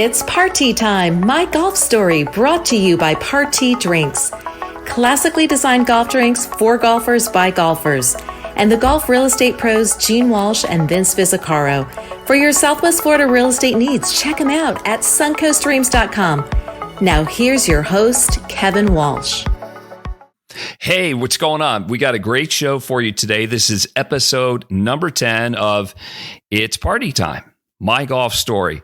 It's party time, my golf story brought to you by Party Drinks. Classically designed golf drinks for golfers by golfers. And the golf real estate pros Gene Walsh and Vince Visicaro. For your Southwest Florida real estate needs, check them out at suncoastdreams.com. Now here's your host, Kevin Walsh. Hey, what's going on? We got a great show for you today. This is episode number 10 of It's Party Time, my golf story.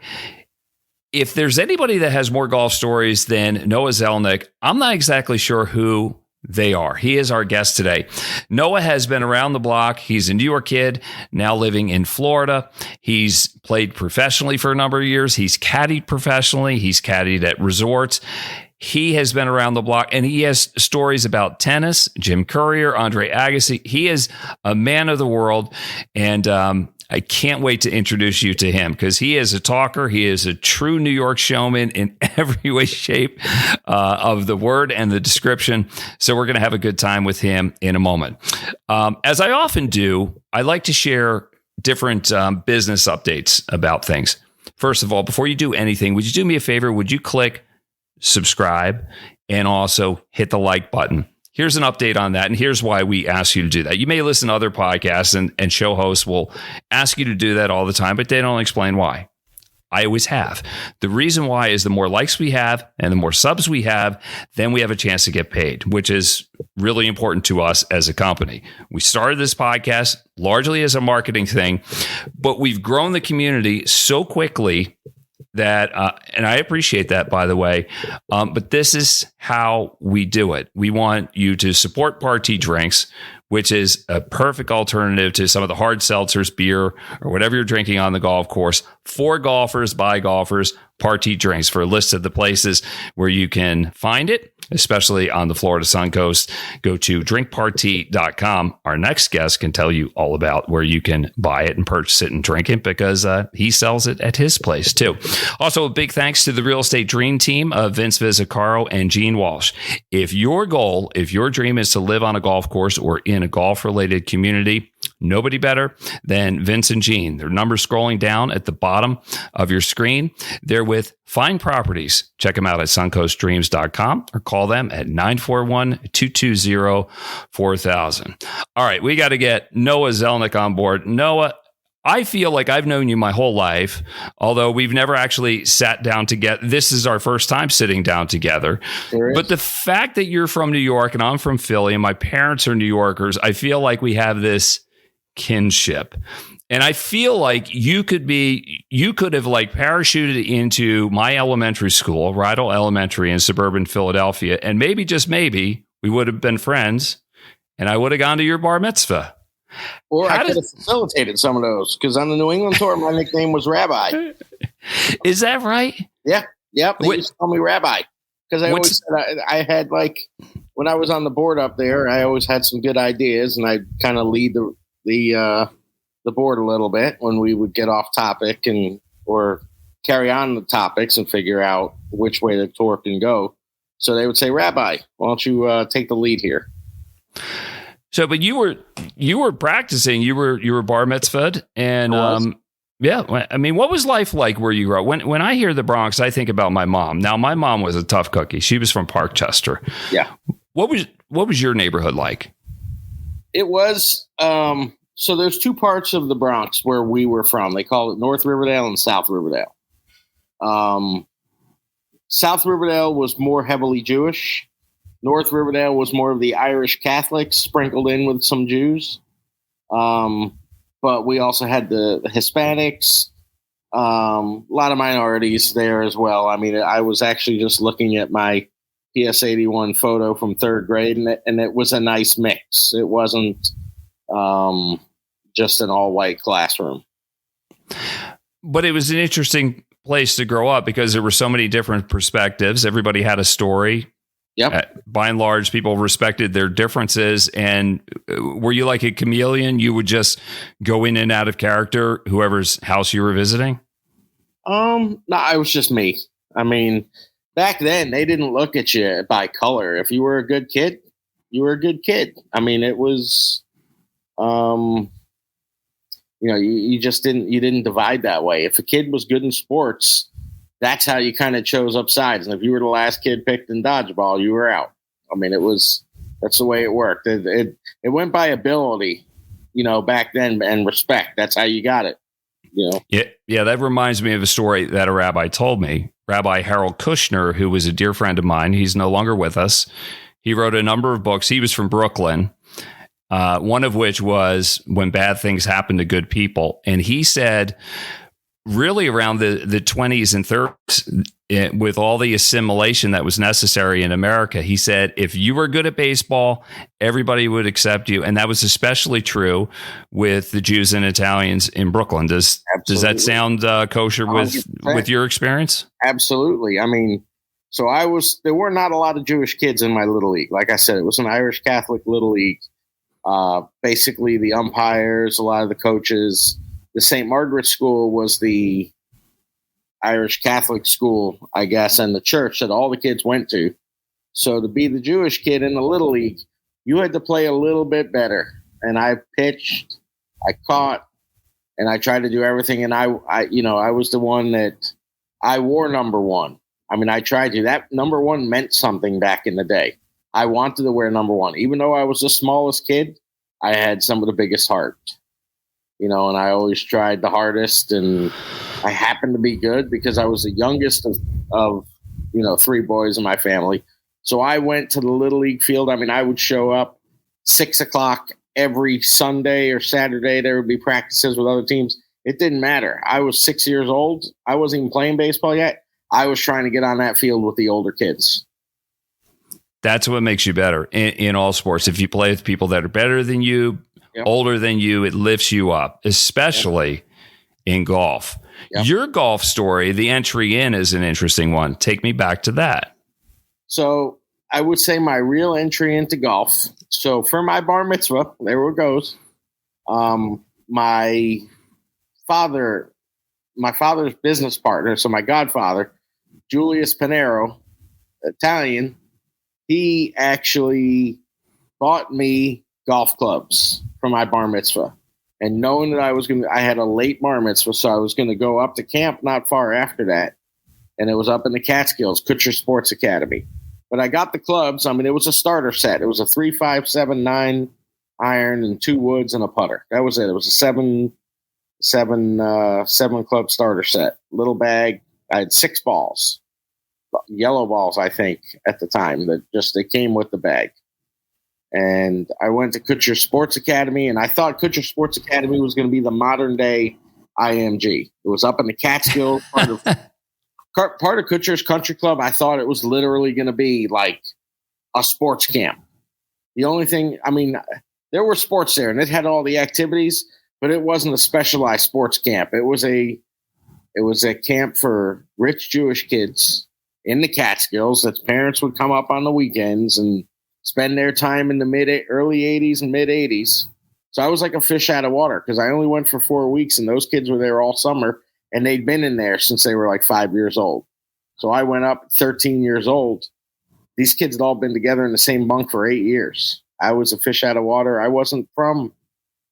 If there's anybody that has more golf stories than Noah Zelnick, I'm not exactly sure who they are. He is our guest today. Noah has been around the block. He's a New York kid, now living in Florida. He's played professionally for a number of years. He's caddied professionally. He's caddied at resorts. He has been around the block, and he has stories about tennis, Jim Courier, Andre Agassi. He is a man of the world, and I can't wait to introduce you to him because he is a talker. He is a true New York showman in every way, shape of the word and the description. So we're going to have a good time with him in a moment. As I often do, I like to share different business updates about things. First of all, before you do anything, would you do me a favor? Would you click subscribe and also hit the like button? Here's an update on that, and here's why we ask you to do that. You may listen to other podcasts, and show hosts will ask you to do that all the time, but they don't explain why. I always have. The reason why is the more likes we have and the more subs we have, then we have a chance to get paid, which is really important to us as a company. We started this podcast largely as a marketing thing, but we've grown the community so quickly that, and I appreciate that, by the way, but this is how we do it. We want you to support Party Drinks, which is a perfect alternative to some of the hard seltzers, beer, or whatever you're drinking on the golf course. For golfers, by golfers, Party Drinks. For a list of the places where you can find it, especially on the Florida Sun Coast, go to drinkparty.com. Our next guest can tell you all about where you can buy it and purchase it and drink it because he sells it at his place too. Also, a big thanks to the real estate dream team of Vince Visicaro and Gene Walsh. If your dream is to live on a golf course or in a golf-related community, nobody better than Vince and Gene. Their number's scrolling down at the bottom of your screen. They're with Fine Properties. Check them out at suncoastdreams.com or call them at 941-220-4000. All right, we got to get Noah Zelnick on board. Noah, I feel like I've known you my whole life, although we've never actually sat down together. This is our first time sitting down together. But the fact that you're from New York and I'm from Philly and my parents are New Yorkers, I feel like we have this kinship. And I feel like you could have like parachuted into my elementary school, Rydell Elementary in suburban Philadelphia, and maybe, just maybe, we would have been friends and I would have gone to your bar mitzvah. Or I could have facilitated some of those because on the New England tour, my nickname was Rabbi. Is that right? Yeah. Yep. They used to call me Rabbi because I always said I had, like, when I was on the board up there, I always had some good ideas and I'd kind of lead the board a little bit when we would get off topic or carry on the topics and figure out which way the tour can go. So they would say, Rabbi, why don't you take the lead here? So, but you were practicing, you were bar mitzvahed, and yeah. I mean, what was life like where you grew up? When I hear the Bronx, I think about my mom. Now, my mom was a tough cookie. She was from Parkchester. Yeah. What was your neighborhood like? It was so there's two parts of the Bronx where we were from. They call it North Riverdale and South Riverdale. South Riverdale was more heavily Jewish. North Riverdale was more of the Irish Catholics sprinkled in with some Jews. But we also had the Hispanics, a lot of minorities there as well. I mean, I was actually just looking at my PS 81 photo from third grade, and it was a nice mix. It wasn't just an all-white classroom. But it was an interesting place to grow up because there were so many different perspectives. Everybody had a story. Yep. By and large, people respected their differences. And were you like a chameleon? You would just go in and out of character, whoever's house you were visiting? No, I was just me. I mean, back then, they didn't look at you by color. If you were a good kid, you were a good kid. I mean, it was, you just didn't divide that way. If a kid was good in sports, that's how you kind of chose up sides. And if you were the last kid picked in dodgeball, you were out. I mean, that's the way it worked. It went by ability, back then, and respect. That's how you got it. Yeah, that reminds me of a story that a rabbi told me. Rabbi Harold Kushner, who was a dear friend of mine, he's no longer with us. He wrote a number of books. He was from Brooklyn, one of which was When Bad Things Happen to Good People. And he said, really around the 20s and 30s, with all the assimilation that was necessary in America, he said, if you were good at baseball, everybody would accept you. And that was especially true with the Jews and Italians in Brooklyn. Does that sound kosher with your experience? Absolutely. I mean, there were not a lot of Jewish kids in my little league. Like I said, it was an Irish Catholic little league. Basically the umpires, a lot of the coaches. The St. Margaret's School was the Irish Catholic school, I guess, and the church that all the kids went to. So to be the Jewish kid in the Little League, you had to play a little bit better. And I pitched, I caught, and I tried to do everything. And I was the one that I wore number one. I mean, I tried to. That number one meant something back in the day. I wanted to wear number one. Even though I was the smallest kid, I had some of the biggest heart. And I always tried the hardest, and I happened to be good because I was the youngest of three boys in my family. So I went to the Little League field. I mean, I would show up 6:00 every Sunday or Saturday. There would be practices with other teams. It didn't matter. I was 6 years old. I wasn't even playing baseball yet. I was trying to get on that field with the older kids. That's what makes you better in all sports. If you play with people that are better than you, older than you, it lifts you up, especially in golf. Yep. Your golf story, the entry in, is an interesting one. Take me back to that. So I would say my real entry into golf. So for my bar mitzvah, there it goes. My father's business partner, so my godfather, Julius Pinero, Italian, he actually bought me golf clubs for my bar mitzvah. And knowing that I had a late bar mitzvah, so I was going to go up to camp not far after that. And it was up in the Catskills, Kutcher Sports Academy. But I got the clubs. I mean, it was a starter set. It was a 3, 5, 7, 9 iron and 2 woods and a putter. That was it. It was a seven club starter set. Little bag. I had 6 balls, yellow balls, I think, at the time. They came with the bag. And I went to Kutcher Sports Academy, and I thought Kutcher Sports Academy was going to be the modern day IMG. It was up in the Catskills, part of Kutcher's Country Club. I thought it was literally going to be like a sports camp. The only thing, I mean, there were sports there, and it had all the activities, but it wasn't a specialized sports camp. It was a camp for rich Jewish kids in the Catskills that parents would come up on the weekends and spend their time in the early 80s and mid 80s. So I was like a fish out of water because I only went for 4 weeks, and those kids were there all summer, and they'd been in there since they were like 5 years old. So I went up 13 years old. These kids had all been together in the same bunk for 8 years. I was a fish out of water. I wasn't from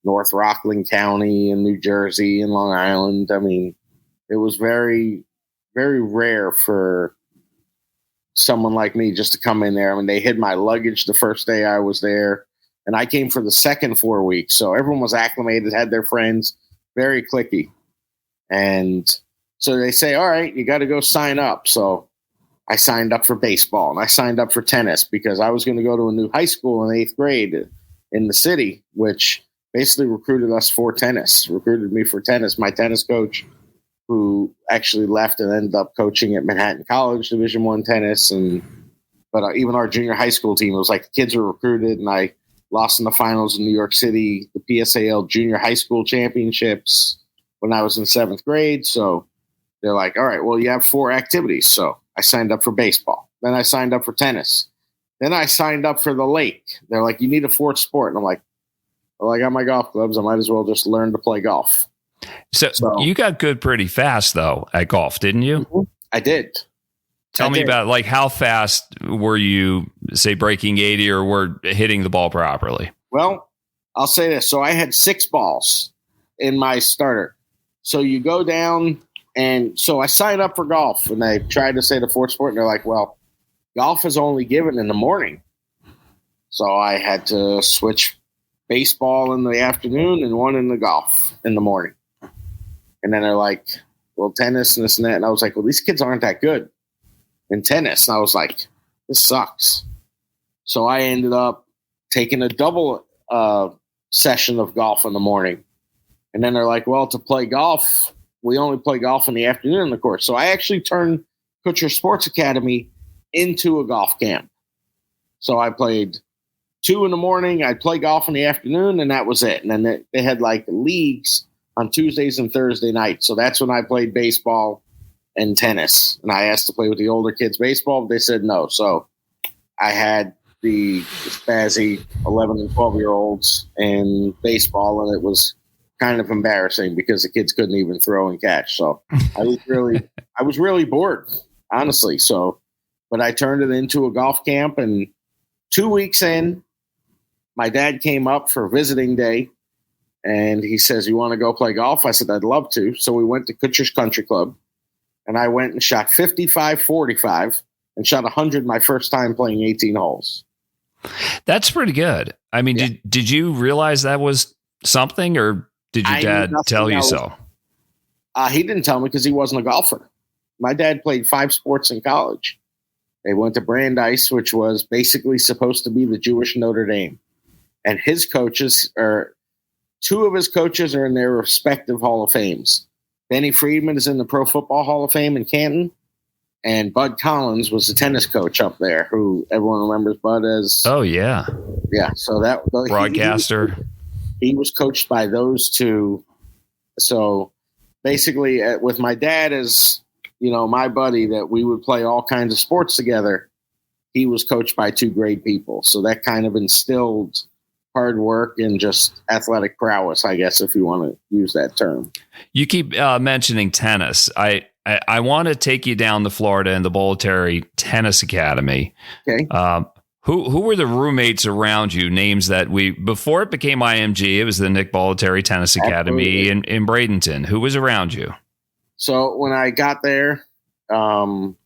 North Rockland County in New Jersey and Long Island. I mean, it was very, very rare for someone like me just to come in there. I mean, they hid my luggage the first day I was there, and I came for the second 4 weeks. So everyone was acclimated, had their friends, very cliquey. And so they say, all right, you got to go sign up. So I signed up for baseball, and I signed up for tennis because I was going to go to a new high school in 8th grade in the city, which basically recruited me for tennis. My tennis coach, who actually left and ended up coaching at Manhattan College Division I tennis. But even our junior high school team, it was like the kids were recruited, and I lost in the finals in New York City, the PSAL junior high school championships when I was in 7th grade. So they're like, all right, well, you have 4 activities. So I signed up for baseball. Then I signed up for tennis. Then I signed up for the lake. They're like, you need a 4th sport. And I'm like, well, I got my golf clubs. I might as well just learn to play golf. So you got good pretty fast, though, at golf, didn't you? Mm-hmm. I did. Tell me about, like, how fast were you, say, breaking 80 or were hitting the ball properly? Well, I'll say this. So I had 6 balls in my starter. So you go down And so I signed up for golf, and I tried to say the fourth sport, and they're like, well, golf is only given in the morning. So I had to switch baseball in the afternoon and one in the golf in the morning. And then they're like, well, tennis and this and that. And I was like, well, these kids aren't that good in tennis. And I was like, this sucks. So I ended up taking a double session of golf in the morning. And then they're like, well, to play golf, we only play golf in the afternoon, of course. So I actually turned Kutcher Sports Academy into a golf camp. So I played 2 in the morning. I'd play golf in the afternoon, and that was it. And then they had like leagues on Tuesdays and Thursday nights. So that's when I played baseball and tennis. And I asked to play with the older kids baseball, but they said no. So I had the spazzy 11 and 12-year-olds in baseball, and it was kind of embarrassing because the kids couldn't even throw and catch. So I was really bored, honestly. So, but I turned it into a golf camp, and 2 weeks in, my dad came up for visiting day, and he says, you want to go play golf? I said, I'd love to. So we went to Kutcher's Country Club, and I went and shot 55-45 and shot 100 my first time playing 18 holes. That's pretty good. I mean, Yeah. did you realize that was something, or did your dad tell you so? He didn't tell me because he wasn't a golfer. My dad played 5 sports in college. They went to Brandeis, which was basically supposed to be the Jewish Notre Dame. And his coaches, or 2 of his coaches, are in their respective Hall of Fames. Benny Friedman is in the Pro Football Hall of Fame in Canton. And Bud Collins was the tennis coach up there, who everyone remembers Bud as. Oh, yeah. Yeah. So that broadcaster. He was coached by those 2. So basically, with my dad as, my buddy, that we would play all kinds of sports together, he was coached by 2 great people. So that kind of instilled hard work and just athletic prowess, I guess, if you want to use that term. You keep mentioning tennis. I want to take you down to Florida and the Bolletary Tennis Academy. Okay. Who were the roommates around you? Names that before it became IMG, it was the Nick Bolletary Tennis Academy in Bradenton. Who was around you? So when I got there, all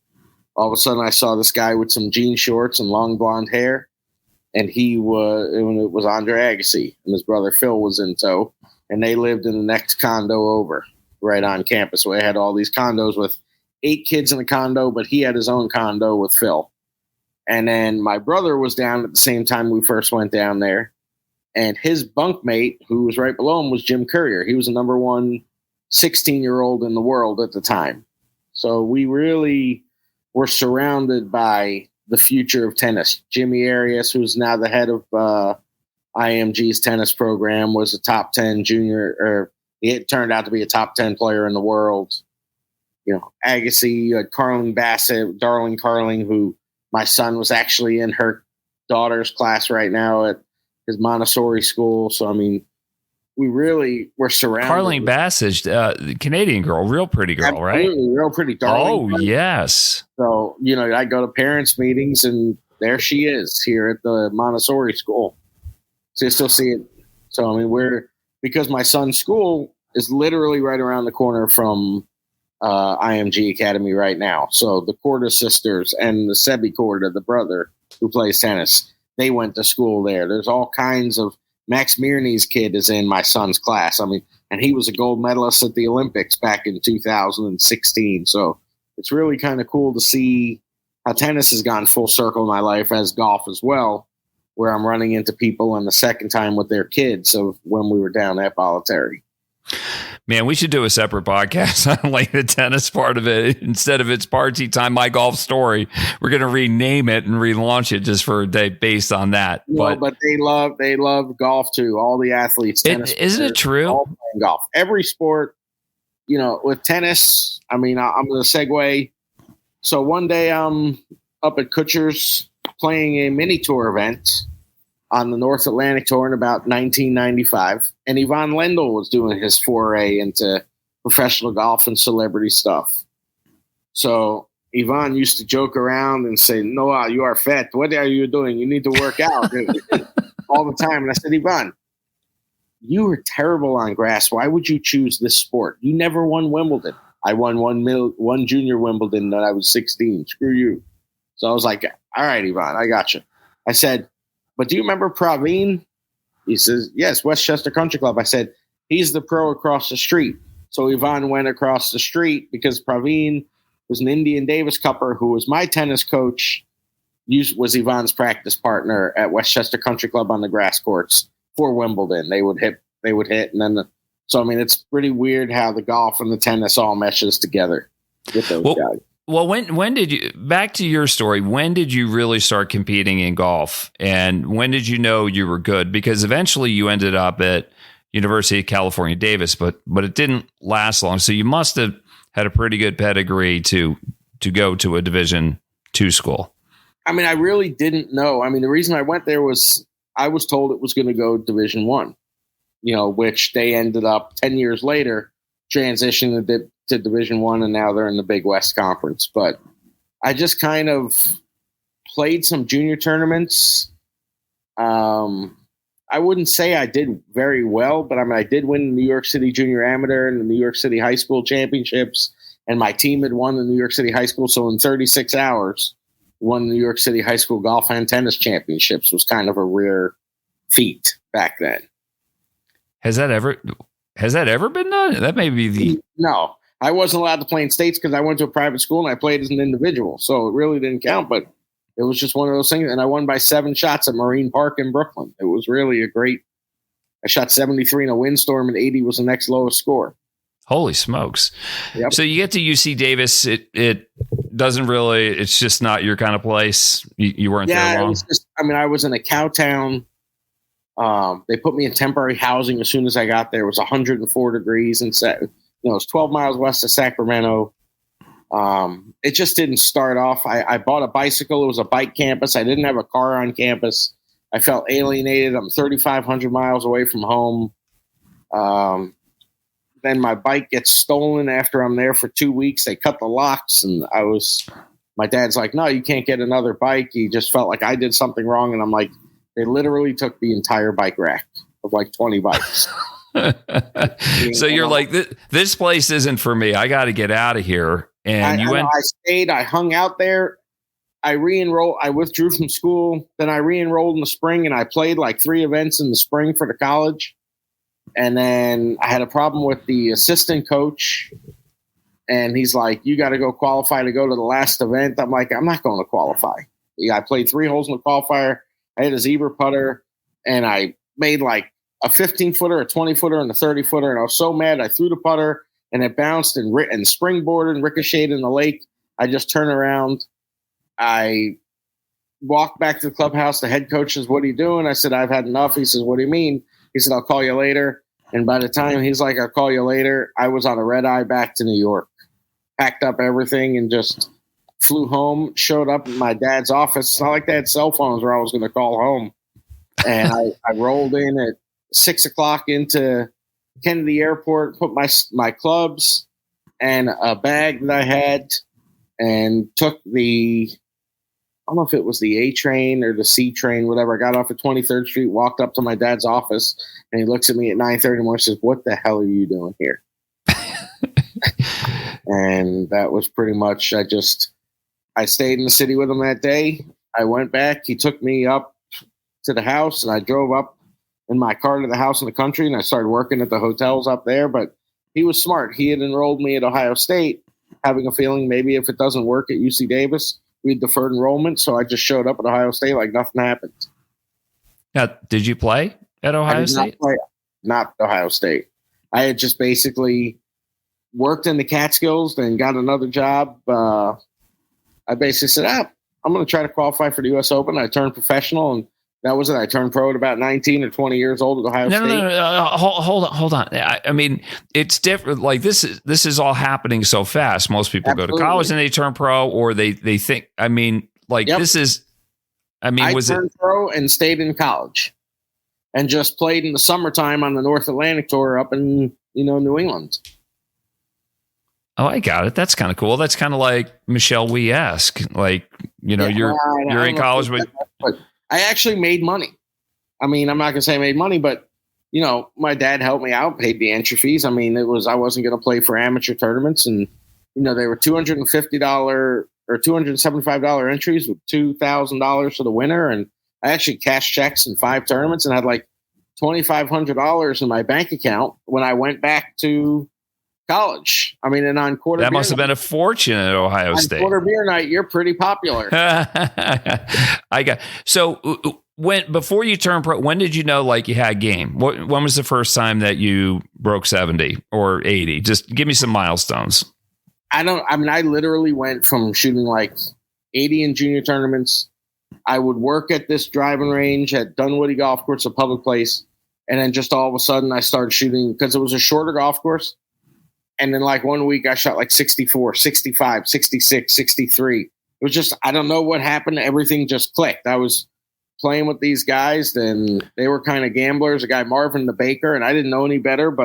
of a sudden I saw this guy with some jean shorts and long blonde hair, and it was Andre Agassi, and his brother Phil was in tow, and they lived in the next condo over, right on campus. So I had all these condos with 8 kids in the condo, but he had his own condo with Phil. And then my brother was down at the same time we first went down there, and his bunkmate, who was right below him, was Jim Courier. He was the number 1 16-year-old in the world at the time. So we really were surrounded by the future of tennis. Jimmy Arias, who's now the head of IMG's tennis program, was a top 10 junior, or it turned out to be a top 10 player in the world. Agassi, Carling Bassett, Darling Carling, who my son was actually in her daughter's class right now at his Montessori school. So, I mean, we really were surrounded. Carling Bassett, Canadian girl, real pretty girl, right? Real pretty, darling. Oh, yes. So, I go to parents' meetings, and there she is here at the Montessori school. So you still see it. So, I mean, because my son's school is literally right around the corner from IMG Academy right now. So the Corda sisters and the Sebi Corda, the brother who plays tennis, they went to school there. There's all kinds of Max Mirny's kid is in my son's class. I mean, and he was a gold medalist at the Olympics back in 2016. So it's really kind of cool to see how tennis has gone full circle in my life, as golf as well, where I'm running into people on the second time with their kids of when we were down at Bolletary. Man, we should do a separate podcast on like the tennis part of it. Instead of It's Party Time, My Golf Story, we're going to rename it and relaunch it just for a day based on that. But they love golf too. All the athletes, isn't it true? All playing golf, every sport. With tennis, I mean, I'm going to segue. So one day I'm up at Kutcher's playing a mini tour event on the North Atlantic Tour in about 1995. And Ivan Lendl was doing his foray into professional golf and celebrity stuff. So Ivan used to joke around and say, Noah, you are fat. What are you doing? You need to work out all the time. And I said, Ivan, you were terrible on grass. Why would you choose this sport? You never won Wimbledon. I won one junior Wimbledon when I was 16. Screw you. So I was like, all right, Yvonne, I got you. I said, but do you remember Praveen? He says, yes, Westchester Country Club. I said, he's the pro across the street. So Yvonne went across the street because Praveen was an Indian Davis Cupper who was my tennis coach, was Yvonne's practice partner at Westchester Country Club on the grass courts for Wimbledon. They would hit, and then so I mean, it's pretty weird how the golf and the tennis all meshes together with those guys. Well, when did you, back to your story, when did you really start competing in golf, and when did you know you were good? Because eventually you ended up at University of California, Davis, but it didn't last long. So you must have had a pretty good pedigree to go to a Division II school. I mean, I really didn't know. I mean, the reason I went there was I was told it was going to go Division I, which they ended up 10 years later transitioning to Division I, and now they're in the Big West Conference. But I just kind of played some junior tournaments. I wouldn't say I did very well, but I mean, I did win the New York City Junior Amateur and the New York City High School Championships, and my team had won the New York City High School. So in 36 hours, won the New York City High School Golf and Tennis Championships. Was kind of a rare feat back then. Has that ever been done? That may be the... No, I wasn't allowed to play in states because I went to a private school and I played as an individual. So it really didn't count, but it was just one of those things. And I won by 7 shots at Marine Park in Brooklyn. It was really I shot 73 in a windstorm and 80 was the next lowest score. Holy smokes. Yep. So you get to UC Davis. It doesn't really, it's just not your kind of place. You weren't there long. I was in a cow town. They put me in temporary housing as soon as I got there. It was 104 degrees and it was 12 miles west of Sacramento. It just didn't start off. I bought a bicycle. It was a bike campus. I didn't have a car on campus. I felt alienated. I'm 3,500 miles away from home. Then my bike gets stolen after I'm there for 2 weeks. They cut the locks, and my dad's like, no, you can't get another bike. He just felt like I did something wrong. And I'm like, they literally took the entire bike rack of like 20 bikes. So you're like, this place isn't for me. I got to get out of here. And I stayed, I hung out there. I re-enrolled. I withdrew from school. Then I re-enrolled in the spring, and I played like 3 events in the spring for the college. And then I had a problem with the assistant coach, and he's like, you got to go qualify to go to the last event. I'm like, I'm not going to qualify. Yeah, I played 3 holes in the qualifier. I had a zebra putter, and I made like a 15-footer, a 20-footer, and a 30-footer. And I was so mad. I threw the putter, and it bounced and springboarded and ricocheted in the lake. I just turned around. I walked back to the clubhouse. The head coach says, what are you doing? I said, I've had enough. He says, what do you mean? He said, I'll call you later. And by the time he's like, I'll call you later, I was on a red eye back to New York, packed up everything and just flew home, showed up in my dad's office. It's not like they had cell phones where I was going to call home. And I rolled in at 6:00 into Kennedy Airport, put my clubs and a bag that I had, and took I don't know if it was the A train or the C train, whatever. I got off at 23rd Street, walked up to my dad's office, and he looks at me at 9:30 in the morning and says, what the hell are you doing here? And that was pretty much, I stayed in the city with him that day. I went back. He took me up to the house, and I drove up in my car to the house in the country, and I started working at the hotels up there. But he was smart. He had enrolled me at Ohio State, having a feeling maybe if it doesn't work at UC Davis, we deferred enrollment. So I just showed up at Ohio State like nothing happened. Now, did you play at Ohio State? Not Ohio State. I had just basically worked in the Catskills, then got another job. I basically said, I'm going to try to qualify for the U.S. Open. I turned professional, and that was it. I turned pro at about 19 or 20 years old at Ohio State. No. Hold on. I mean, it's different. Like this is all happening so fast. Most people Absolutely. Go to college and they turn pro, or they think. I mean, like yep. This is. I mean, I turned pro and stayed in college, and just played in the summertime on the North Atlantic tour up in New England. Oh, I got it. That's kind of cool. That's kind of like Michelle Wee-esque. Like you're in college, but I actually made money. I mean, I'm not going to say I made money, but my dad helped me out, paid the entry fees. I mean, I wasn't going to play for amateur tournaments, and they were $250 or $275 entries with $2,000 for the winner. And I actually cashed checks in 5 tournaments and had like $2,500 in my bank account when I went back to college. I mean, and on quarter that must have been a fortune at Ohio State. Quarter beer night, you're pretty popular. Before you turned pro, when did you know like you had game? When was the first time that you broke 70 or 80? Just give me some milestones. I literally went from shooting like 80 in junior tournaments. I would work at this driving range at Dunwoody Golf Course, a public place. And then just all of a sudden I started shooting because it was a shorter golf course. And then like one week I shot like 64, 65, 66, 63. It was just, I don't know what happened. Everything just clicked. I was playing with these guys, then they were kind of gamblers, a guy Marvin the Baker, and I didn't know any better,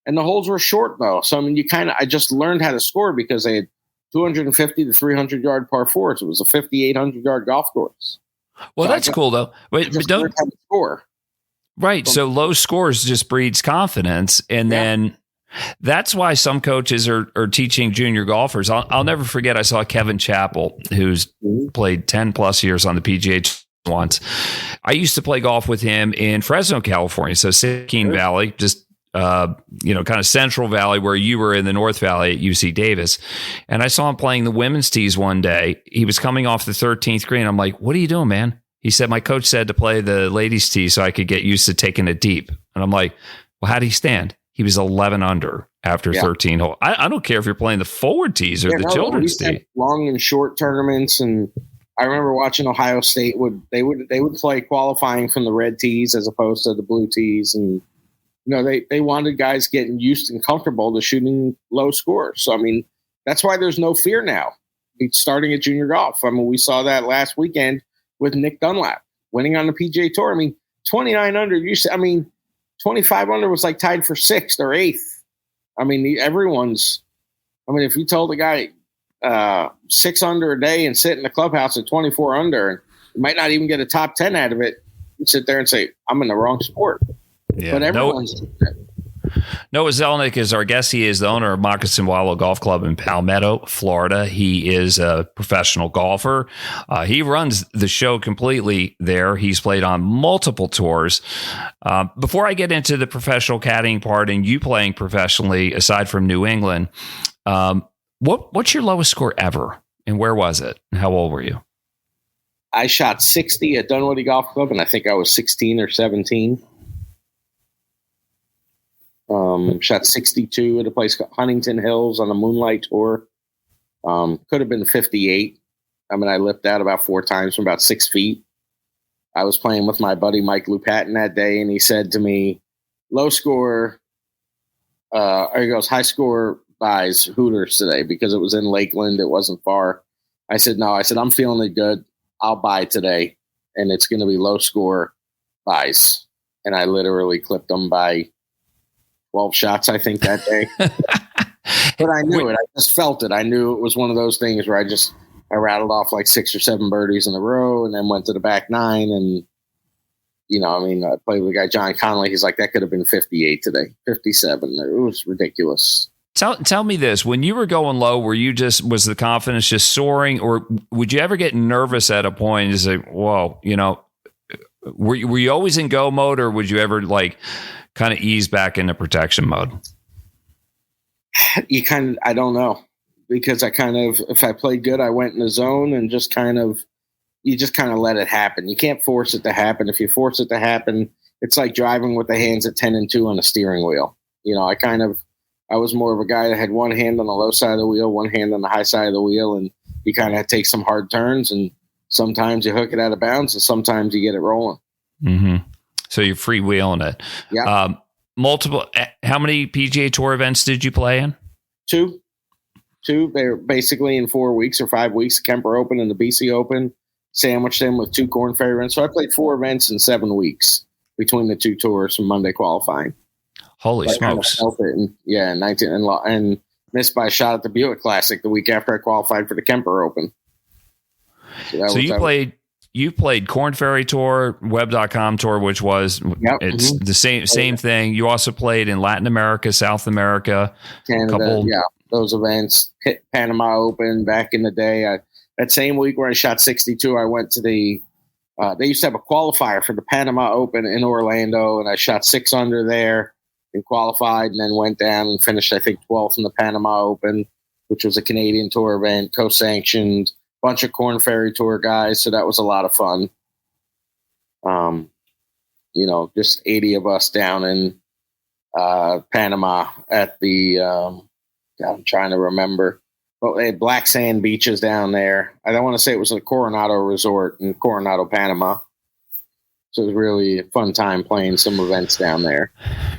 and the holes were short though. So, I mean, I just learned how to score because they had 250 to 300 yard par fours. It was a 5,800 yard golf course. Well, so that's cool though. Wait, but don't have to score. Right. So low scores just breeds confidence. And then that's why some coaches are teaching junior golfers. I'll never forget. I saw Kevin Chappell, who's played 10 plus years on the PGA once. I used to play golf with him in Fresno, California. So Silicon Valley, just kind of Central Valley where you were in the North Valley at UC Davis. And I saw him playing the women's tees one day. He was coming off the 13th green. I'm like, what are you doing, man? He said, my coach said to play the ladies' tee so I could get used to taking it deep. And I'm like, well, how did he stand? He was 11 under after 13 holes. I don't care if you're playing the forward tees or the children's tee. Long and short tournaments, and I remember watching Ohio State they would play qualifying from the red tees as opposed to the blue tees, and they wanted guys getting used and comfortable to shooting low scores. So I mean, that's why there's no fear now. It's starting at junior golf. I mean, we saw that last weekend with Nick Dunlap winning on the PGA Tour. I mean, 29 under. 25 under was like tied for 6th or 8th. I mean, if you told a guy 6 under a day and sit in the clubhouse at 24 under, and you might not even get a top 10 out of it, you sit there and say, I'm in the wrong sport. Yeah, but everyone's Noah Zelnick is our guest. He is the owner of Moccasin Wallow Golf Club in Palmetto, Florida. He is a professional golfer. He runs the show completely there. He's played on multiple tours. Before I get into the professional caddying part and you playing professionally, aside from New England, what's your lowest score ever? And where was it? And how old were you? I shot 60 at Dunwoody Golf Club, and I think I was 16 or 17. Shot 62 at a place called Huntington Hills on a moonlight tour. Could have been 58. I mean, I lipped out about 4 times from about 6 feet. I was playing with my buddy Mike Lupatin that day, and he said to me, low score, or he goes, high score buys Hooters today because it was in Lakeland. It wasn't far. I said, no. I said, I'm feeling it good. I'll buy today, and it's going to be low score buys. And I literally clipped them by 12 shots, I think, that day. But I knew it. I just felt it. I knew it was one of those things where I rattled off like 6 or 7 birdies in a row and then went to the back 9. And, I played with the guy, John Connolly. He's like, that could have been 58 today, 57. It was ridiculous. Tell me this. When you were going low, was the confidence just soaring, or would you ever get nervous at a point and say, whoa, were you always in go mode, or would you ever kind of ease back into protection mode? I don't know, because if I played good, I went in the zone and you just kind of let it happen. You can't force it to happen. If you force it to happen, it's like driving with the hands at 10 and 2 on a steering wheel. I was more of a guy that had one hand on the low side of the wheel, one hand on the high side of the wheel, and you kind of take some hard turns, and sometimes you hook it out of bounds, and sometimes you get it rolling. Mm-hmm. So you're freewheeling it. Yeah. How many PGA Tour events did you play in? 2. They're basically in 4 weeks or 5 weeks. Kemper Open and the BC Open, sandwiched them with 2 Corn Ferry events. So I played 4 events in 7 weeks between the 2 tours from Monday qualifying. Holy smokes! And 19 and missed by a shot at the Buick Classic the week after I qualified for the Kemper Open. So you played you played Corn Ferry Tour, Web.com Tour, which was it's the same thing. You also played in Latin America, South America, Canada. Those events, Panama Open back in the day. That same week where I shot 62, I went to the. They used to have a qualifier for the Panama Open in Orlando, and I shot 6 under there and qualified, and then went down and finished, I think, 12th in the Panama Open, which was a Canadian tour event, co-sanctioned, bunch of Corn Ferry Tour guys, so that was a lot of fun. Just 80 of us down in Panama at the I'm trying to remember. But they had black sand beaches down there. I don't want to say it was a Coronado resort in Coronado, Panama. So it was really a fun time playing some events down there.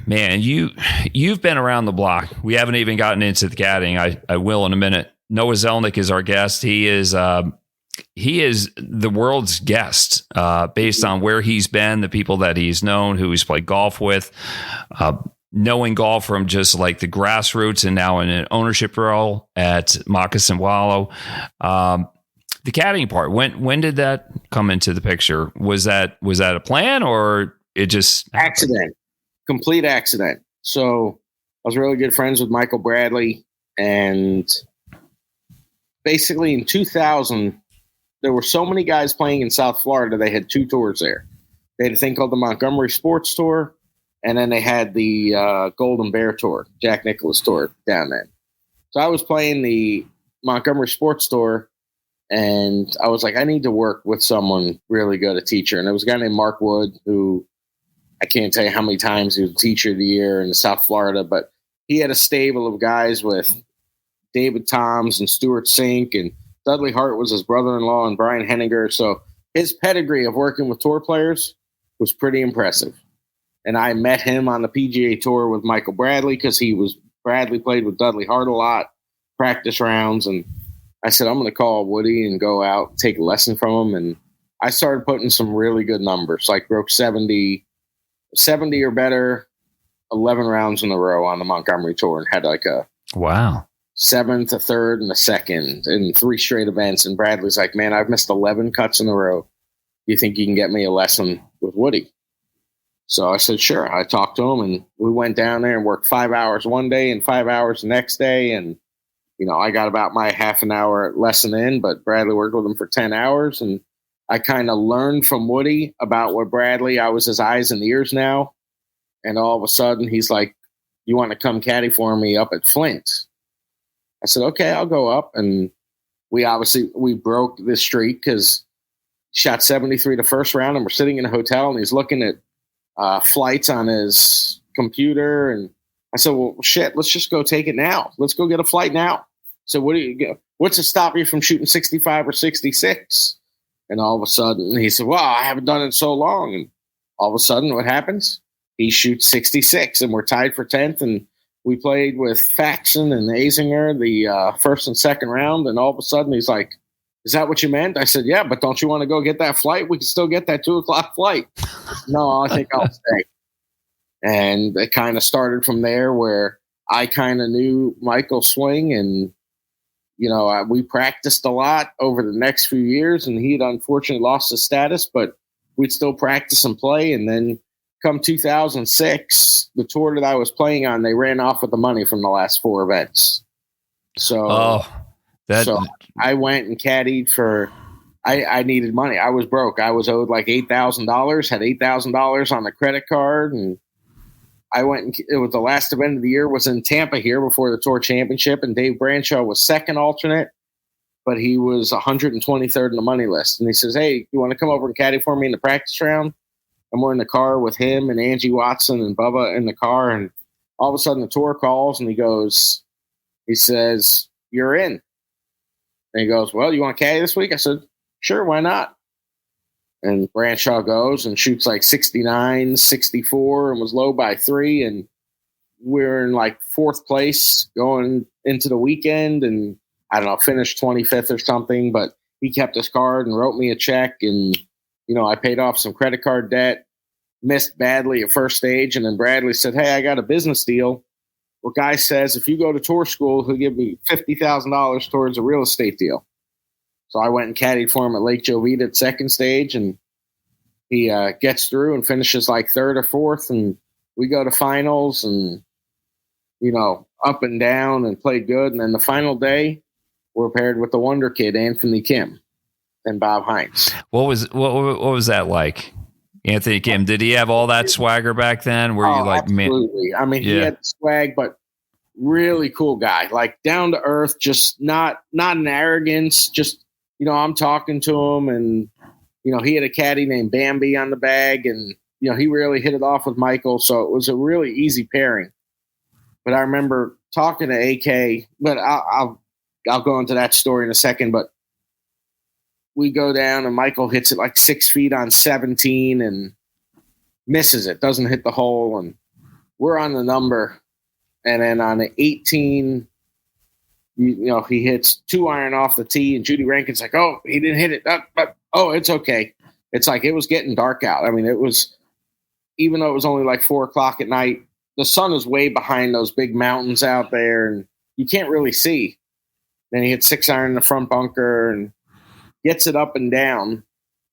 Man, you've been around the block. We haven't even gotten into the caddying. I will in a minute. Noah Zelnick is our guest. He is the world's guest based on where he's been, the people that he's known, who he's played golf with. Knowing golf from just like the grassroots and now in an ownership role at Moccasin Wallow. The caddying part, when did that come into the picture? Was that a plan or it just accident? Complete accident. So I was really good friends with Michael Bradley, and basically in 2000, there were so many guys playing in South Florida. They had 2 tours there. They had a thing called the Montgomery Sports Tour. And then they had the Golden Bear Tour, Jack Nicklaus Tour down there. So I was playing the Montgomery Sports Tour, and I was like, I need to work with someone really good, a teacher. And there was a guy named Mark Wood, who I can't tell you how many times he was Teacher of the Year in South Florida, but he had a stable of guys with David Toms and Stuart Sink, and Dudley Hart was his brother-in-law, and Brian Henninger. So his pedigree of working with tour players was pretty impressive. And I met him on the PGA Tour with Michael Bradley because Bradley played with Dudley Hart a lot, practice rounds. And I said, I'm going to call Woody and go out, take a lesson from him. And I started putting some really good numbers, like broke 70 or better, 11 rounds in a row on the Montgomery Tour, and had like a 7th, a 3rd, and a 2nd in 3 straight events. And Bradley's like, man, I've missed 11 cuts in a row. Do you think you can get me a lesson with Woody? So I said, sure. I talked to him, and we went down there and worked 5 hours one day and 5 hours the next day. And, I got about my half an hour lesson in, but Bradley worked with him for 10 hours. And I kind of learned from Woody about what Bradley, I was his eyes and ears now. And all of a sudden he's like, you want to come caddy for me up at Flint? I said, okay, I'll go up. And we broke this streak because shot 73 the first round, and we're sitting in a hotel, and he's looking at flights on his computer. And I said, well, shit, let's just go take it now. Let's go get a flight now. So what's to stop you from shooting 65 or 66? And all of a sudden he said, well, I haven't done it in so long. And all of a sudden what happens? He shoots 66, and we're tied for 10th. And we played with Faxon and Azinger the first and second round. And all of a sudden he's like, is that what you meant? I said, yeah, but don't you want to go get that flight? We can still get that 2:00 flight. No, I think I'll stay. And it kind of started from there, where I kind of knew Michael's swing, and, we practiced a lot over the next few years, and he had unfortunately lost his status, but we'd still practice and play. And then come 2006, the tour that I was playing on, they ran off with the money from the last 4 events. So, so I went and caddied for, I needed money. I was broke. I was owed like $8,000, had $8,000 on the credit card. And I went, and it was the last event of the year, was in Tampa here before the Tour Championship. And Dave Branshaw was second alternate, but he was 123rd in the money list. And he says, hey, you want to come over and caddy for me in the practice round? And we're in the car with him and Angie Watson and Bubba in the car. And all of a sudden the tour calls, and he says, you're in. And he goes, well, you want to caddy this week? I said, sure, why not? And Branshaw goes and shoots like 69, 64, and was low by 3. And we're in like 4th place going into the weekend. And I don't know, finished 25th or something, but he kept his card and wrote me a check. And, I paid off some credit card debt, missed badly at first stage. And then Bradley said, hey, I got a business deal. Well, guy says, if you go to tour school, he'll give me $50,000 towards a real estate deal. So I went and caddied for him at Lake Jovita at second stage, and he gets through and finishes like third or fourth, and we go to finals and, up and down and played good. And then the final day, we're paired with the wonder kid, Anthony Kim, and Bob Hines. What was that like? Anthony Kim, did he have all that swagger back then? Were you like, absolutely. Man? I mean, he had the swag, but really cool guy, like down to earth, just not an arrogance. Just, I'm talking to him, and, he had a caddy named Bambi on the bag, and, he really hit it off with Michael. So it was a really easy pairing. But I remember talking to AK, but I'll go into that story in a second. But we go down, and Michael hits it like 6 feet on 17 and misses it, doesn't hit the hole. And we're on the number. And then on the 18, he hits 2-iron off the tee, and Judy Rankin's like, oh, he didn't hit it. But it's okay. It's like it was getting dark out. I mean, it was, even though it was only like 4 o'clock at night, the sun is way behind those big mountains out there, and you can't really see. Then he hits 6-iron in the front bunker and gets it up and down,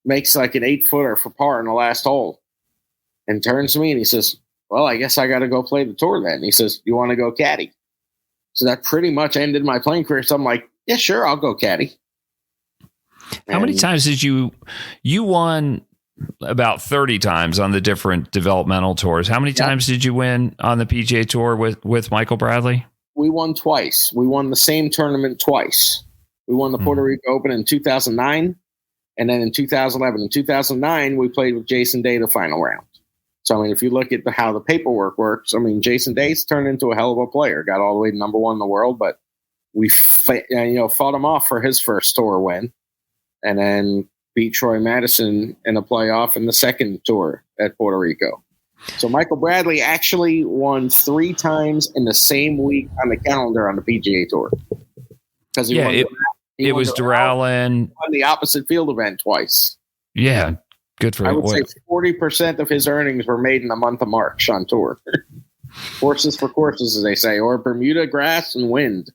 makes like an 8-footer for par in the last hole, and turns to me and he says, well, I guess I got to go play the tour then. And he says, you want to go caddy? So that pretty much ended my playing career. So I'm like, yeah, sure, I'll go caddy. How many times did you won? About 30 times on the different developmental tours. How many times did you win on the PGA Tour with Michael Bradley? We won twice. We won the same tournament twice. We won the Puerto Rico Open in 2009, and then in 2011. In 2009, we played with Jason Day the final round. So, I mean, if you look at how the paperwork works, I mean, Jason Day's turned into a hell of a player. Got all the way to number 1 in the world, but we fought him off for his first tour win, and then beat Troy Madison in a playoff in the second tour at Puerto Rico. So Michael Bradley actually won 3 times in the same week on the calendar on the PGA Tour. Because it was Doral and won the opposite field event twice. Yeah, good for him. I would say 40% of his earnings were made in the month of March on tour. Horses for courses, as they say, or Bermuda grass and wind.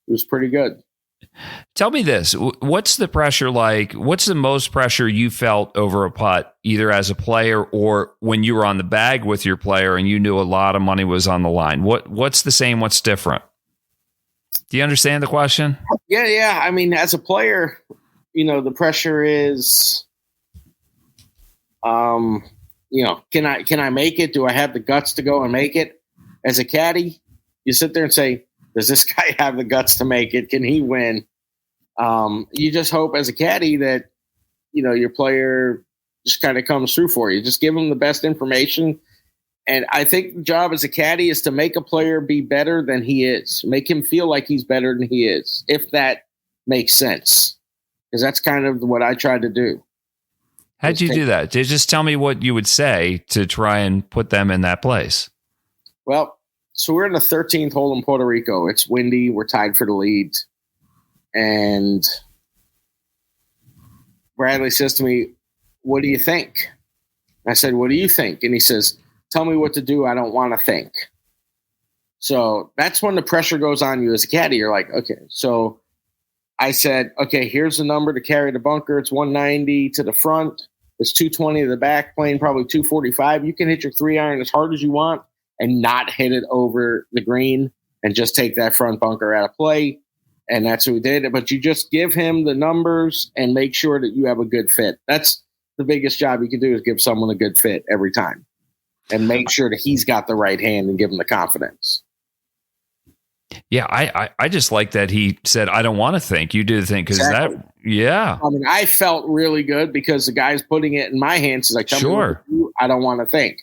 It was pretty good. Tell me this. What's the pressure like? What's the most pressure you felt over a putt, either as a player or when you were on the bag with your player and you knew a lot of money was on the line? What's the same? What's different? Do you understand the question? Yeah. I mean, as a player, the pressure is, can I make it? Do I have the guts to go and make it? As a caddy, you sit there and say, does this guy have the guts to make it? Can he win? You just hope as a caddy that, your player just kind of comes through for you. Just give him the best information. And I think the job as a caddy is to make a player be better than he is. Make him feel like he's better than he is, if that makes sense. Because that's kind of what I tried to do. How'd you do that? Just tell me what you would say to try and put them in that place. Well, so we're in the 13th hole in Puerto Rico. It's windy. We're tied for the lead. And Bradley says to me, what do you think? I said, what do you think? And he says, tell me what to do. I don't want to think. So that's when the pressure goes on you as a caddy. You're like, okay. So I said, okay, here's the number to carry the bunker. It's 190 to the front. It's 220 to the back, playing probably 245. You can hit your 3-iron as hard as you want and not hit it over the green and just take that front bunker out of play. And that's what we did. But you just give him the numbers and make sure that you have a good fit. That's the biggest job you can do, is give someone a good fit every time and make sure that he's got the right hand and give him the confidence. Yeah, I just like that he said, I don't want to think. You do the thing, because exactly. Yeah. I mean, I felt really good because the guy's putting it in my hands. He's like, tell me what to do. I don't want to think.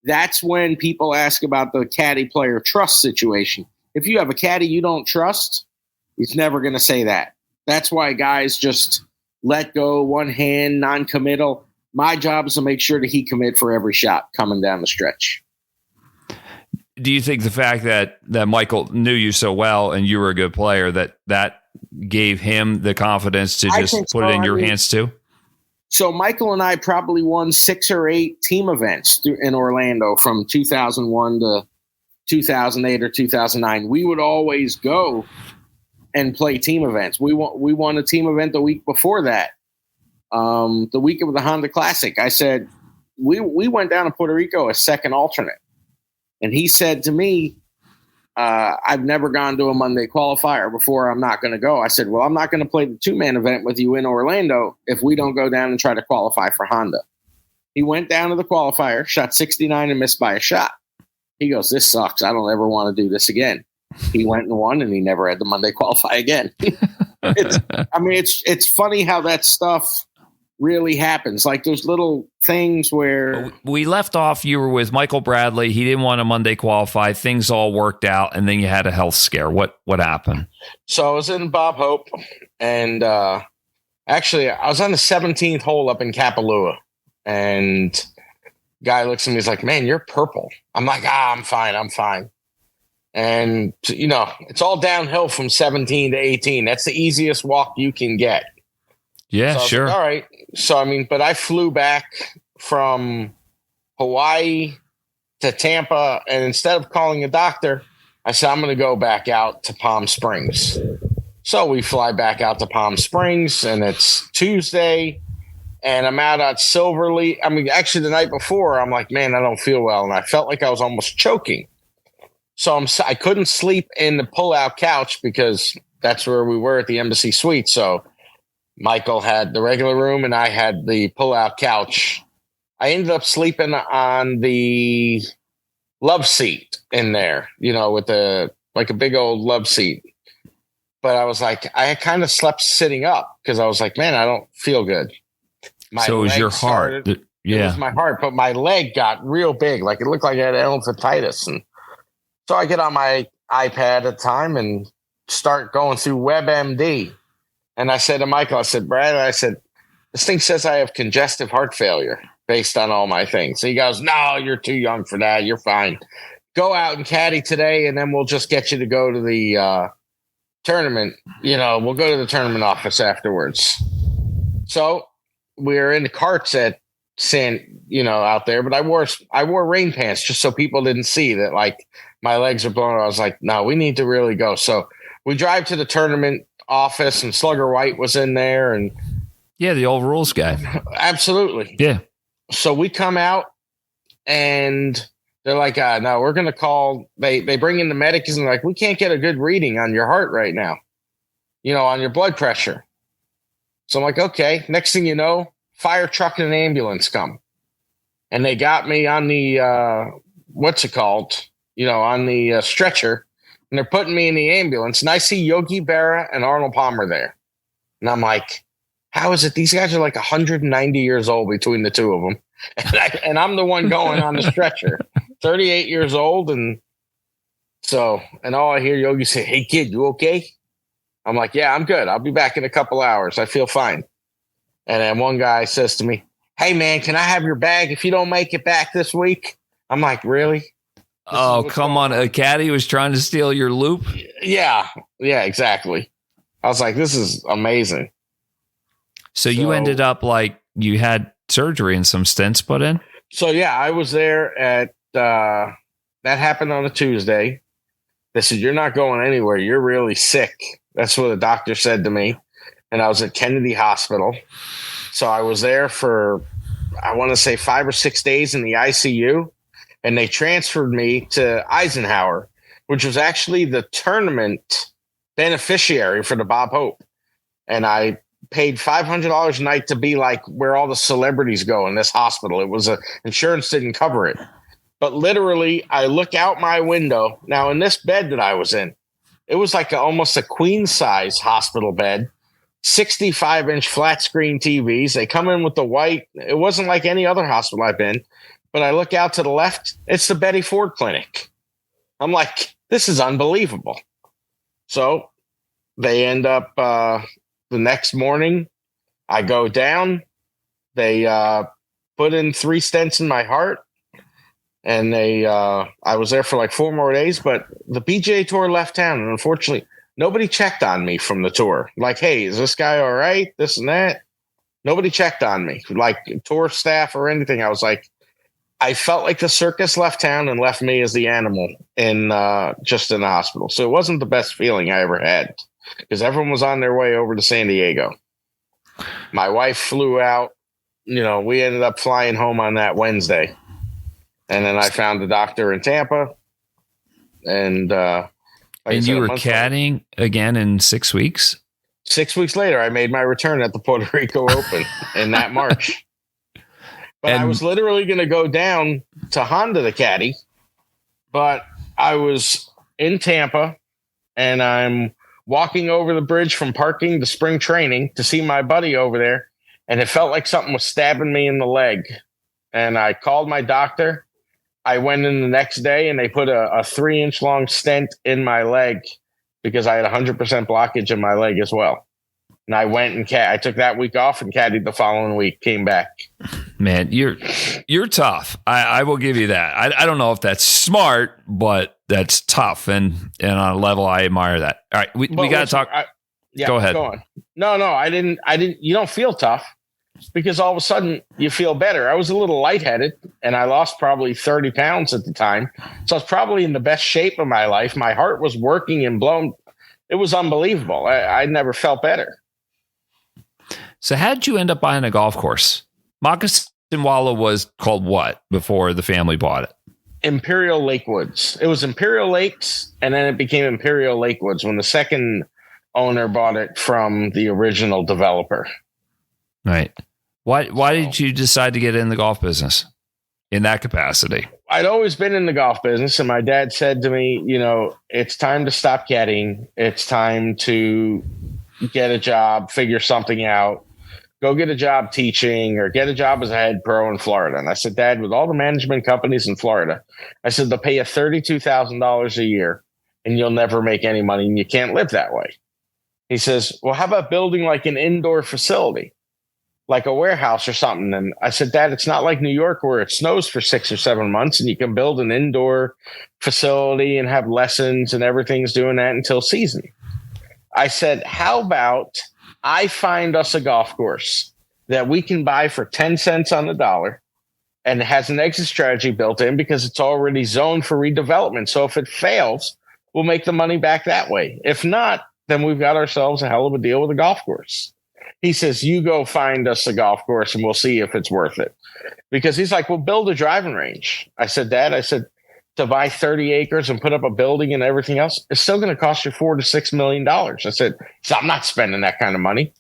That's when people ask about the caddy player trust situation. If you have a caddy you don't trust, he's never going to say that. That's why guys just let go, one hand, non-committal. My job is to make sure that he commit for every shot coming down the stretch. Do you think the fact that Michael knew you so well and you were a good player, that gave him the confidence to just put it in your hands too? So Michael and I probably won 6 or 8 team events in Orlando from 2001 to 2008 or 2009. We would always go and play team events. We won a team event the week before that. The week of the Honda Classic, I said, we went down to Puerto Rico as second alternate. And he said to me, I've never gone to a Monday qualifier before. I'm not going to go. I said, well, I'm not going to play the 2-man event with you in Orlando if we don't go down and try to qualify for Honda. He went down to the qualifier, shot 69 and missed by a shot. He goes, this sucks. I don't ever want to do this again. He went and won, and he never had the Monday qualify again. It's funny how that stuff really happens. Like those little things where we left off, you were with Michael Bradley. He didn't want to Monday qualify. Things all worked out, and then you had a health scare. What happened? So I was in Bob Hope, and actually I was on the 17th hole up in Kapalua, and guy looks at me, he's like, man, you're purple. I'm like, I'm fine. And it's all downhill from 17 to 18. That's the easiest walk you can get. Yeah, so sure. Like, all right. So, but I flew back from Hawaii to Tampa, and instead of calling a doctor, I said, I'm going to go back out to Palm Springs. So we fly back out to Palm Springs, and it's Tuesday, and I'm out at Silverleaf. Actually, the night before, I'm like, man, I don't feel well, and I felt like I was almost choking. So I couldn't sleep in the pull-out couch because that's where we were at the Embassy Suite. So Michael had the regular room, and I had the pull-out couch. I ended up sleeping on the love seat in there, with a big old love seat. But I was like, I kind of slept sitting up because I was like, man, I don't feel good. So it was your heart. Yeah. It was my heart, but my leg got real big. Like it looked like I had elephantitis. And so I get on my iPad at the time and start going through WebMD. And I said to Michael, I said, Brad, this thing says I have congestive heart failure based on all my things. So he goes, no, you're too young for that. You're fine. Go out and caddy today, and then we'll just get you to go to the tournament. We'll go to the tournament office afterwards. So we're in the carts at out there, but I wore rain pants just so people didn't see that like my legs are blown. I was like, no, we need to really go. So we drive to the tournament office, and Slugger White was in there, and the old rules guy. Absolutely. Yeah. So we come out, and they're like, no, we're going to call. They bring in the medics, and they're like, we can't get a good reading on your heart right now, on your blood pressure. So I'm like, okay. Next thing you know, fire truck and an ambulance come, and they got me on the on the stretcher. And they're putting me in the ambulance, and I see Yogi Berra and Arnold Palmer there. And I'm like, how is it? These guys are like 190 years old between the two of them. And I'm the one going on the stretcher, 38 years old. And all I hear Yogi say, hey, kid, you okay? I'm like, yeah, I'm good. I'll be back in a couple hours. I feel fine. And then one guy says to me, hey, man, can I have your bag if you don't make it back this week? I'm like, really? Oh, come on. A caddy was trying to steal your loop? Yeah, exactly. I was like, this is amazing. So you ended up like you had surgery and some stents put in? So, yeah, I was there at that happened on a Tuesday. They said, you're not going anywhere. You're really sick. That's what the doctor said to me. And I was at Kennedy Hospital. So I was there for, I want to say 5 or 6 days in the ICU. And they transferred me to Eisenhower, which was actually the tournament beneficiary for the Bob Hope. And I paid $500 a night to be like where all the celebrities go in this hospital. It was insurance didn't cover it. But literally, I look out my window. Now, in this bed that I was in, it was like almost a queen size hospital bed, 65-inch flat screen TVs. They come in with the white. It wasn't like any other hospital I've been. But I look out to the left, it's the Betty Ford Clinic. I'm like, this is unbelievable. So they end up the next morning, I go down. They put in 3 stents in my heart. And I was there for like 4 more days. But the PGA Tour left town. And unfortunately, nobody checked on me from the tour. Like, hey, is this guy all right? This and that. Nobody checked on me, like tour staff or anything. I was like, I felt like the circus left town and left me as the animal in just in the hospital. So it wasn't the best feeling I ever had. because everyone was on their way over to San Diego. My wife flew out. We ended up flying home on that Wednesday. And then I found a doctor in Tampa. And you were caddying again in 6 weeks? 6 weeks later, I made my return at the Puerto Rico Open in that March. But I was literally going to go down to Honda the caddy. But I was in Tampa, and I'm walking over the bridge from parking to spring training to see my buddy over there. And it felt like something was stabbing me in the leg. And I called my doctor. I went in the next day, and they put a 3-inch long stent in my leg because I had 100% blockage in my leg as well. And I went and I took that week off and caddied the following week, came back. Man, you're tough. I will give you that. I don't know if that's smart, but that's tough. And on a level, I admire that. All right. We got to talk. Go ahead. Go on. No, I didn't. You don't feel tough because all of a sudden you feel better. I was a little lightheaded and I lost probably 30 pounds at the time. So I was probably in the best shape of my life. My heart was working and blown. It was unbelievable. I never felt better. So how did you end up buying a golf course? Moccasinwalla was called what before the family bought it? Imperial Lakewoods. It was Imperial Lakes, and then it became Imperial Lakewoods when the second owner bought it from the original developer. Right. Why did you decide to get in the golf business in that capacity? I'd always been in the golf business, and my dad said to me, it's time to stop caddying. It's time to get a job, figure something out. Go get a job teaching or get a job as a head pro in Florida. And I said, Dad, with all the management companies in Florida, I said, they'll pay you $32,000 a year and you'll never make any money and you can't live that way. He says, well, how about building like an indoor facility, like a warehouse or something? And I said, Dad, it's not like New York where it snows for 6 or 7 months and you can build an indoor facility and have lessons and everything's doing that until season. I said, how about I find us a golf course that we can buy for 10 cents on the dollar and it has an exit strategy built in because it's already zoned for redevelopment. So if it fails, we'll make the money back that way. If not, then we've got ourselves a hell of a deal with a golf course. He says, you go find us a golf course and we'll see if it's worth it. Because he's like, we'll build a driving range. I said, Dad, to buy 30 acres and put up a building and everything else, it's still going to cost you $4 to $6 million. I said, so I'm not spending that kind of money.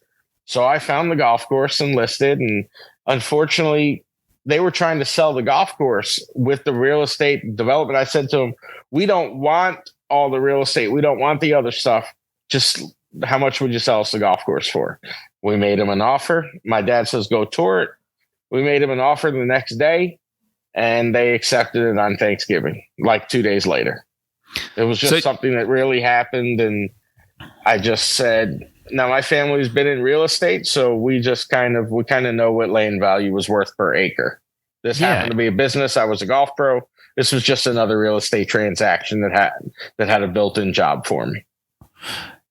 So I found the golf course and listed. And unfortunately, they were trying to sell the golf course with the real estate development. I said to them, we don't want all the real estate. We don't want the other stuff. Just how much would you sell us the golf course for? We made him an offer. My dad says, go tour it. We made him an offer the next day. And they accepted it on Thanksgiving, like 2 days later. It was just something that really happened. And I just said, now my family's been in real estate, so we kind of know what land value was worth per acre. This happened to be a business. I was a golf pro. This was just another real estate transaction that had a built-in job for me.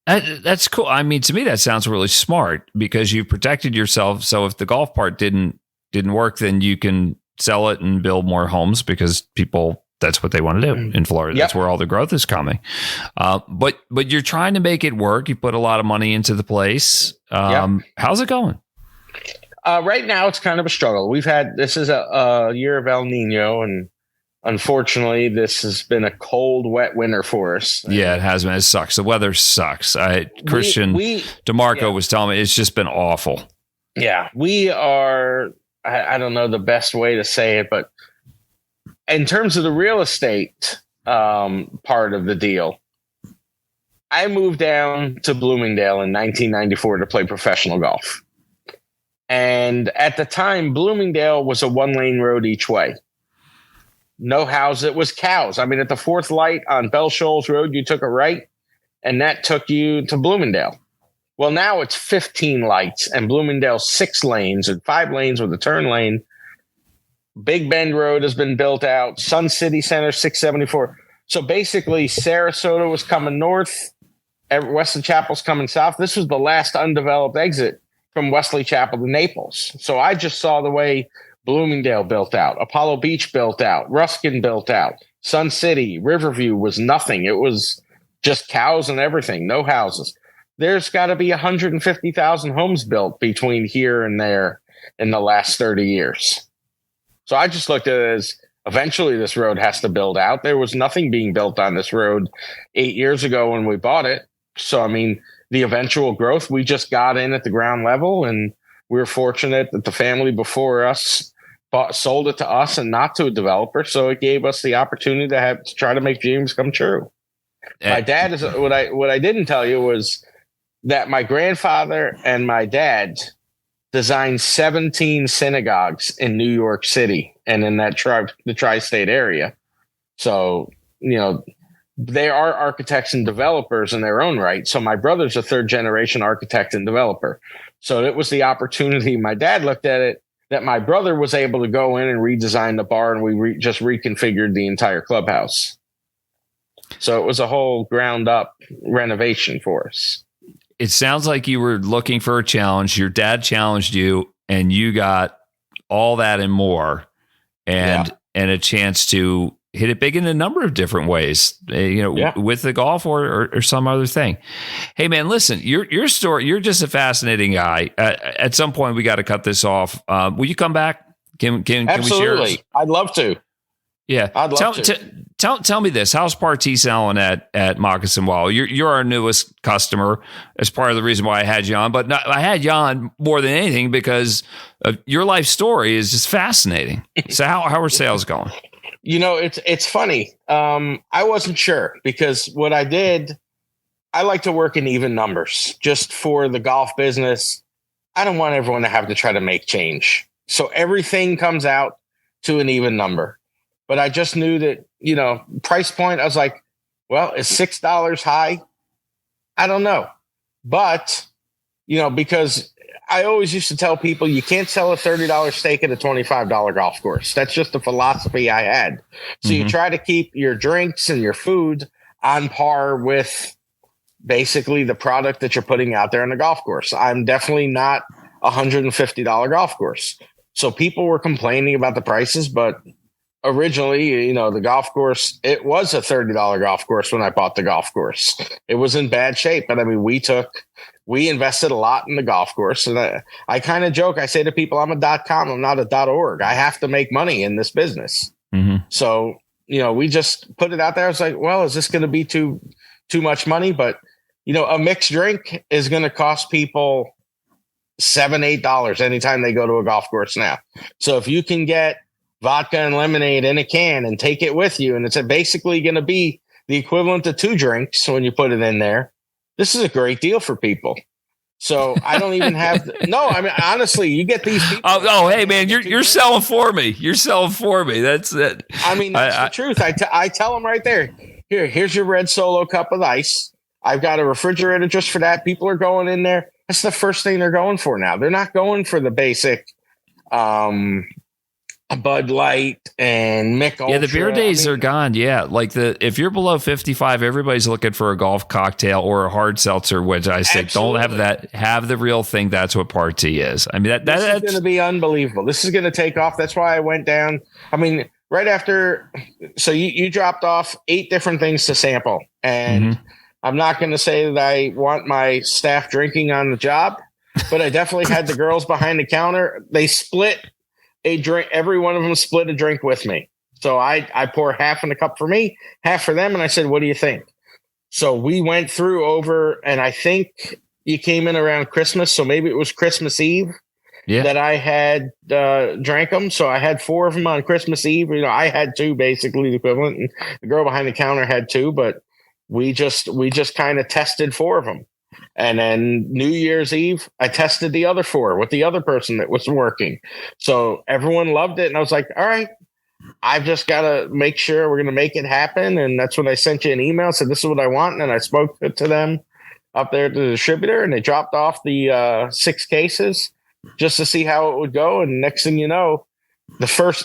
That's cool. I mean, to me, that sounds really smart because you protected yourself. So if the golf part didn't work, then you can sell it and build more homes because people, that's what they want to do in Florida. Yep. That's where all the growth is coming. But you're trying to make it work. You put a lot of money into the place. How's it going? Right now, it's kind of a struggle. This is a year of El Nino, and unfortunately, this has been a cold, wet winter for us. Yeah, it has been. It sucks. The weather sucks. Christian DeMarco was telling me it's just been awful. Yeah, we are. I don't know the best way to say it, but in terms of the real estate part of the deal, I moved down to Bloomingdale in 1994 to play professional golf. And at the time, Bloomingdale was a 1-lane road each way. No houses. It was cows. I mean, at the fourth light on Bell Shoals Road, you took a right, and that took you to Bloomingdale. Well, now it's 15 lights and Bloomingdale's 6 lanes and 5 lanes with a turn lane. Big Bend Road has been built out. Sun City Center, 674. So basically, Sarasota was coming north. Wesley Chapel's coming south. This was the last undeveloped exit from Wesley Chapel to Naples. So I just saw the way Bloomingdale built out. Apollo Beach built out. Ruskin built out. Sun City, Riverview was nothing. It was just cows and everything. No houses. there's got to be 150,000 homes built between here and there in the last 30 years. So I just looked at it as eventually this road has to build out. There was nothing being built on this road 8 years ago when we bought it. So, I mean, the eventual growth, we just got in at the ground level, and we were fortunate that the family before us sold it to us and not to a developer. So it gave us the opportunity to try to make dreams come true. My dad is what I didn't tell you was that my grandfather and my dad designed 17 synagogues in New York City and in that the tri-state area. So, you know, they are architects and developers in their own right. So my brother's a third generation architect and developer. So it was the opportunity. My dad looked at it that my brother was able to go in and redesign the bar, and we just reconfigured the entire clubhouse. So it was a whole ground up renovation for us. It sounds like you were looking for a challenge. Your dad challenged you, and you got all that and more, and a chance to hit it big in a number of different ways, with the golf or some other thing. Hey man, listen, your story, you're just a fascinating guy. At some point we got to cut this off. Will you come back? Can Absolutely. we share? I'd love to. Yeah. I'd love to. Tell me this. How's Party selling at Moccasin Wall? You're our newest customer. That's part of the reason why I had you on. But I had you on more than anything because of your life story is just fascinating. So how are sales going? You know, it's funny. I wasn't sure because what I did, I like to work in even numbers just for the golf business. I don't want everyone to have to try to make change. So everything comes out to an even number. But I just knew that, you know, price point, I was like, well, is $6 high? I don't know. But, you know, because I always used to tell people you can't sell a $30 steak at a $25 golf course. That's just the philosophy I had. So you try to keep your drinks and your food on par with basically the product that you're putting out there on the golf course. I'm definitely not a $150 golf course. So people were complaining about the prices, but originally, you know, the golf course, it was a $30 golf course when I bought the golf course. It was in bad shape. But I mean, we invested a lot in the golf course. And I kind of joke, I say to people, I'm a .com, I'm not a .org. I have to make money in this business. So, you know, we just put it out there. I was like, well, is this going to be too much money? But, you know, a mixed drink is going to cost people $7, $8 anytime they go to a golf course now. So if you can get vodka and lemonade in a can and take it with you, and it's basically going to be the equivalent of 2 drinks when you put it in there, this is a great deal for people. So I don't even have no. I mean, honestly, you get these people. Hey man, you're selling for me. You're selling for me. That's it. I mean, that's the truth. I tell them right there. Here's your red Solo cup with ice. I've got a refrigerator just for that. People are going in there. That's the first thing they're going for now. They're not going for the basic Bud Light and Mick Ultra. Yeah, the beer days are gone. Yeah, like if you're below 55, everybody's looking for a golf cocktail or a hard seltzer, which I say don't have that. Have the real thing. That's what Party is. I mean, that's going to be unbelievable. This is going to take off. That's why I went down. I mean, right after, so you dropped off 8 different things to sample, and I'm not going to say that I want my staff drinking on the job, but I definitely had the girls behind the counter. They split a drink. Every one of them split a drink with me. So I pour half in a cup for me, half for them. And I said, what do you think? So we went through over, and I think you came in around Christmas. So maybe it was Christmas Eve that I had drank them. So I had 4 of them on Christmas Eve. You know, I had 2, basically the equivalent. And the girl behind the counter had 2, but we just kind of tested 4 of them. And then New Year's Eve, I tested the other 4 with the other person that was working. So everyone loved it. And I was like, all right, I've just got to make sure we're going to make it happen. And that's when I sent you an email, said, this is what I want. And I spoke to them up there to the distributor, and they dropped off the 6 cases just to see how it would go. And next thing you know,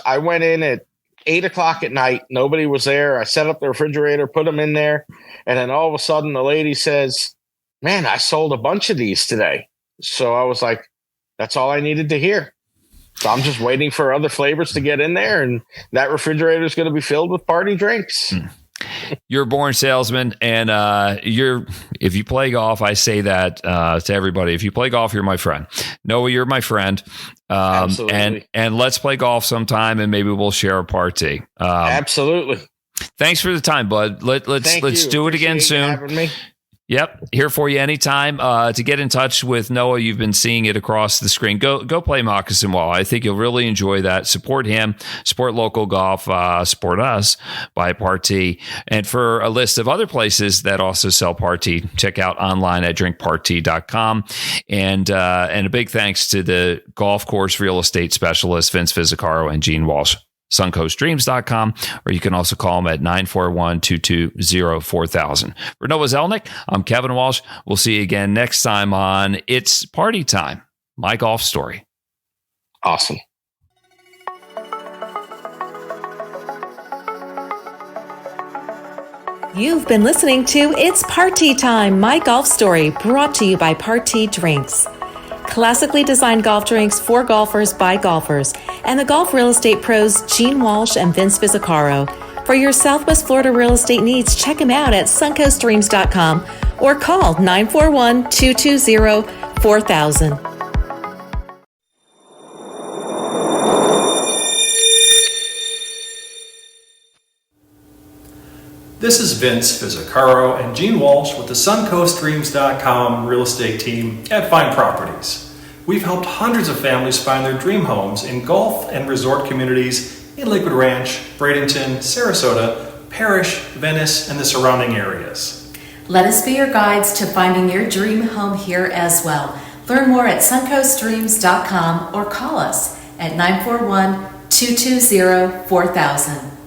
I went in at 8:00 at night. Nobody was there. I set up the refrigerator, put them in there. And then all of a sudden the lady says, man, I sold a bunch of these today. So I was like, that's all I needed to hear. So I'm just waiting for other flavors to get in there, and that refrigerator is going to be filled with Party drinks. you're a born salesman, and if you play golf, I say that to everybody. If you play golf, you're my friend. Noah, you're my friend. Absolutely. And let's play golf sometime, and maybe we'll share a party. Absolutely. Thanks for the time, bud. Let's do it again soon. Having me. Yep, here for you anytime. To get in touch with Noah, you've been seeing it across the screen. Go play Moccasin Wall. I think you'll really enjoy that. Support him, support local golf, support us, buy a party. And for a list of other places that also sell party, check out online at drinkparty.com. And a big thanks to the golf course real estate specialists, Vince Fizzicaro and Gene Walsh. suncoastdreams.com, or you can also call them at 941-220-4000. For Noah Zelnick, I'm Kevin Walsh. We'll see you again next time on It's Party Time, my golf story. Awesome. You've been listening to It's Party Time, my golf story, brought to you by Party Drinks. Classically designed golf drinks for golfers by golfers, and the golf real estate pros Gene Walsh and Vince Fizzicaro. For your Southwest Florida real estate needs, check them out at suncoastdreams.com or call 941-220-4000. This is Vince Fizzicaro and Gene Walsh with the suncoastdreams.com real estate team at Fine Properties. We've helped hundreds of families find their dream homes in golf and resort communities in Lakewood Ranch, Bradenton, Sarasota, Parrish, Venice, and the surrounding areas. Let us be your guides to finding your dream home here as well. Learn more at suncoastdreams.com or call us at 941-220-4000.